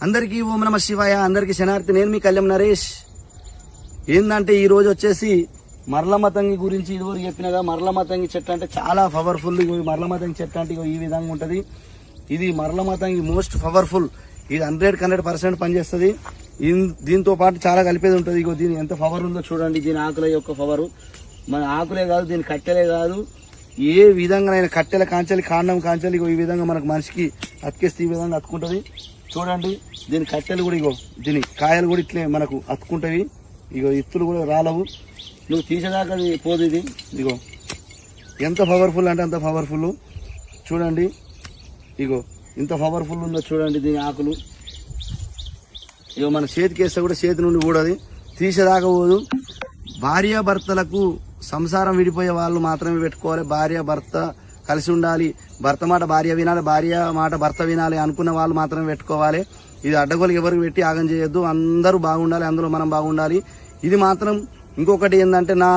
అందరికీ ఓం నమ శివాయ, అందరికీ శనార్థి. నేను మీ కళ్యాణ్ నరేష్. ఏంటంటే ఈ రోజు వచ్చేసి మరలమతంగి గురించి ఇదివరకు చెప్పినగా, మరలమతంగి చెట్టు అంటే చాలా పవర్ఫుల్. మరలమతంగి చెట్టు అంటే ఈ విధంగా ఉంటది. ఇది మరలమతంగి మోస్ట్ పవర్ఫుల్. ఇది 100% పనిచేస్తుంది. దీంతో పాటు చాలా కలిపేది ఉంటుంది. ఇగో దీని ఎంత పవర్ ఉందో చూడండి. దీని ఆకుల యొక్క పవర్ మన ఆకులే కాదు, దీని కట్టెలే కాదు, ఏ విధంగా కట్టెల కాంచెలి, కాండం కాంచెలి ఈ విధంగా మనకు మనిషికి అతికేస్తే ఈ విధంగా అతుకుంటది. చూడండి దీని కట్టెలు కూడా, ఇగో దీని కాయలు కూడా ఇట్లే మనకు అతుకుంటవి. ఇగో ఇత్తులు కూడా రాలవు, నువ్వు తీసేదాకా పోదు. ఇది ఇగో ఎంత పవర్ఫుల్ అంటే అంత పవర్ఫుల్. చూడండి ఇగో ఇంత పవర్ఫుల్ ఉందో చూడండి. దీని ఆకులు ఇగో మన చేతికి వేస్తే కూడా చేతి నుండి కూడది, తీసేదాకా పోదు. భార్యాభర్తలకు సంసారం విడిపోయే వాళ్ళు మాత్రమే పెట్టుకోవాలి. భార్య భర్త కలిసి ఉండాలి, భర్త మాట భార్య వినాలి, భార్య మాట భర్త వినాలి అనుకున్న వాళ్ళు మాత్రమే పెట్టుకోవాలి. ఇది అడ్డగోలు ఎవరికి పెట్టి ఆగం చేయొద్దు. అందరూ బాగుండాలి, అందులో మనం బాగుండాలి. ఇది మాత్రం ఇంకొకటి ఏంటంటే, నా